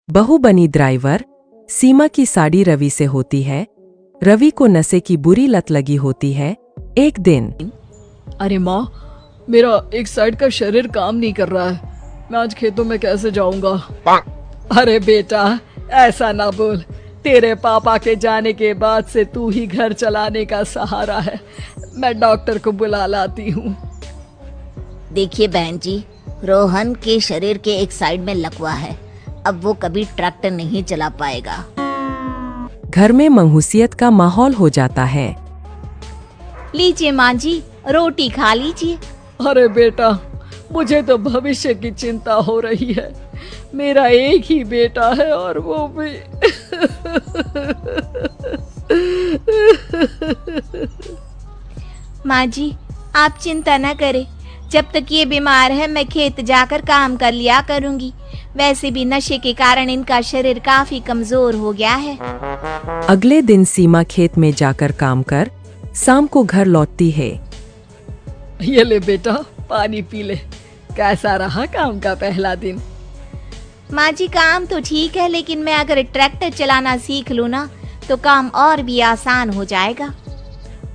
बहू बनी ड्राइवर। सीमा की साड़ी रवि से होती है। रवि को नशे की बुरी लत लगी होती है। एक दिन, अरे माँ, मेरा एक साइड का शरीर काम नहीं कर रहा है। मैं आज खेतों में कैसे जाऊंगा? अरे बेटा, ऐसा ना बोल। तेरे पापा के जाने के बाद से तू ही घर चलाने का सहारा है। मैं डॉक्टर को बुला लाती हूँ। देखिए बहन जी, रोहन के शरीर के एक साइड में लकवा है। अब वो कभी ट्रैक्टर नहीं चला पाएगा। घर में मंहूसियत का माहौल हो जाता है। लीजिए माँ जी, रोटी खा लीजिए। अरे बेटा, मुझे तो भविष्य की चिंता हो रही है। मेरा एक ही बेटा है और वो भी माँ जी, आप चिंता न करें। जब तक ये बीमार है मैं खेत जाकर काम कर लिया करूंगी। वैसे भी नशे के कारण इनका शरीर काफी कमजोर हो गया है। अगले दिन सीमा खेत में जाकर काम कर शाम को घर लौटती है। ये ले बेटा, पानी पी ले। कैसा रहा काम का पहला दिन? माँ जी, काम तो ठीक है, लेकिन मैं अगर ट्रैक्टर चलाना सीख लूँ ना तो काम और भी आसान हो जाएगा।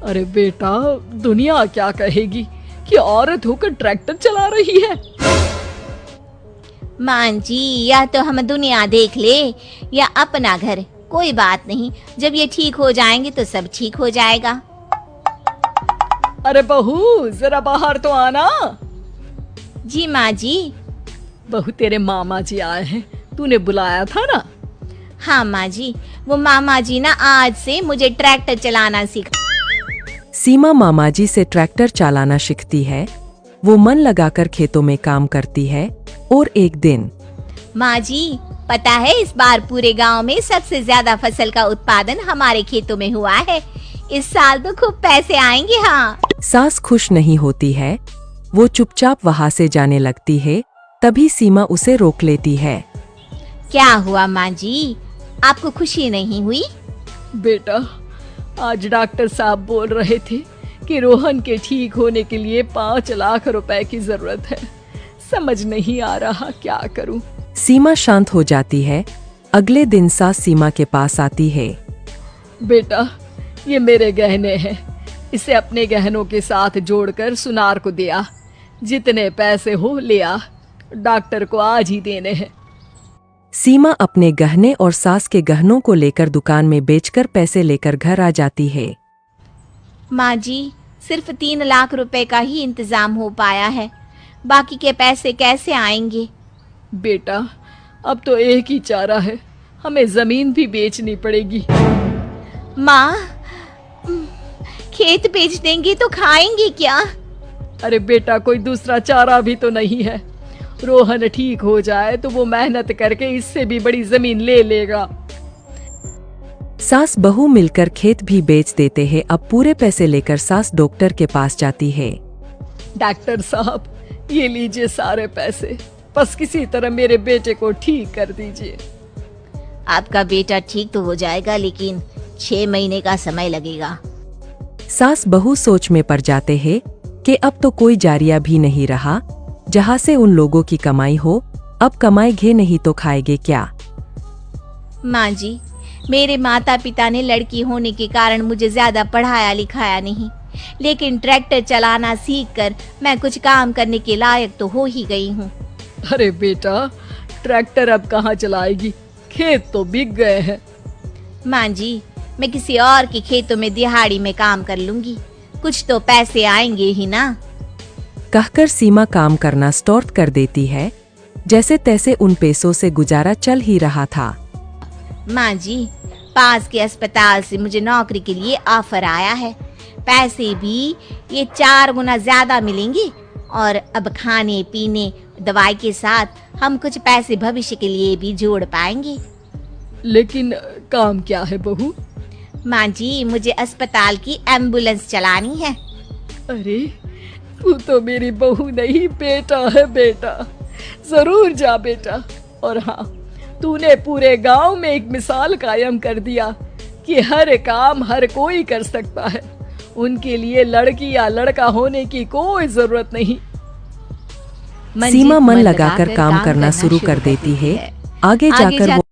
अरे बेटा, दुनिया क्या कहेगी कि औरत होकर ट्रैक्टर चला रही है। माँ जी, या तो हम दुनिया देख ले या अपना घर, कोई बात नहीं। जब ये ठीक हो जाएंगे तो सब ठीक हो जाएगा। अरे बहू, जरा बाहर तो आना। जी माँ जी। बहू, तेरे मामा जी आए हैं, तूने बुलाया था ना? हाँ माँ जी, वो मामा जी ना आज से मुझे ट्रैक्टर चलाना सिखा। सीमा मामाजी से ट्रैक्टर चलाना सीखती है। वो मन लगाकर खेतों में काम करती है। और एक दिन, माँ जी, पता है इस बार पूरे गांव में सबसे ज्यादा फसल का उत्पादन हमारे खेतों में हुआ है। इस साल तो खूब पैसे आएंगे। हाँ। सास खुश नहीं होती है। वो चुपचाप वहाँ से जाने लगती है। तभी सीमा उसे रोक लेती है। क्या हुआ माँ जी, आपको खुशी नहीं हुई? बेटा, आज डॉक्टर साहब बोल रहे थे कि रोहन के ठीक होने के लिए 5 लाख रुपए की जरूरत है। समझ नहीं आ रहा क्या करूं। सीमा शांत हो जाती है। अगले दिन सास सीमा के पास आती है। बेटा, ये मेरे गहने हैं। इसे अपने गहनों के साथ जोड़कर सुनार को दिया। जितने पैसे हो ले आ, डॉक्टर को आज ही देने हैं। सीमा अपने गहने और सास के गहनों को लेकर दुकान में बेचकर पैसे लेकर घर आ जाती है। माँ जी, सिर्फ 3 लाख रुपए का ही इंतजाम हो पाया है। बाकी के पैसे कैसे आएंगे? बेटा, अब तो एक ही चारा है, हमें जमीन भी बेचनी पड़ेगी। माँ, खेत बेच देंगे तो खाएंगे क्या? अरे बेटा, कोई दूसरा चारा भी तो नहीं है। रोहन ठीक हो जाए तो वो मेहनत करके इससे भी बड़ी जमीन ले लेगा। सास बहू मिलकर खेत भी बेच देते हैं। अब पूरे पैसे लेकर सास डॉक्टर के पास जाती है। डॉक्टर साहब, ये लीजिए सारे पैसे। बस किसी तरह मेरे बेटे को ठीक कर दीजिए। आपका बेटा ठीक तो हो जाएगा, लेकिन 6 महीने का समय लगेगा। सास बहू सोच में पड़ जाते हैं कि अब तो कोई जारिया भी नहीं रहा जहाँ से उन लोगों की कमाई हो। अब कमाएंगे नहीं तो खाएंगे क्या? माँ जी, मेरे माता पिता ने लड़की होने के कारण मुझे ज्यादा पढ़ाया लिखाया नहीं, लेकिन ट्रैक्टर चलाना सीखकर मैं कुछ काम करने के लायक तो हो ही गई हूँ। अरे बेटा, ट्रैक्टर अब कहाँ चलाएगी? खेत तो बिक गए हैं। माँ जी, मैं किसी और के खेतों में दिहाड़ी में काम कर लूंगी। कुछ तो पैसे आएंगे ही ना। कहकर सीमा काम करना स्टार्ट कर देती है। जैसे तैसे उन पैसों से गुजारा चल ही रहा था। माँ जी, पास के अस्पताल से मुझे नौकरी के लिए ऑफर आया है। पैसे भी ये 4 गुना ज्यादा मिलेंगे और अब खाने पीने दवाई के साथ हम कुछ पैसे भविष्य के लिए भी जोड़ पाएंगे। लेकिन काम क्या है बहू? माँ जी, मुझे अस्पताल की एम्बुलेंस चलानी है। अरे, तू तो मेरी बहू नहीं, बेटा है। बेटा, जरूर जा बेटा। और हाँ, तूने पूरे गांव में एक मिसाल कायम कर दिया कि हर काम हर कोई कर सकता है। उनके लिए लड़की या लड़का होने की कोई जरूरत नहीं। सीमा मन लगाकर काम करना शुरू कर देती है। आगे जाकर वो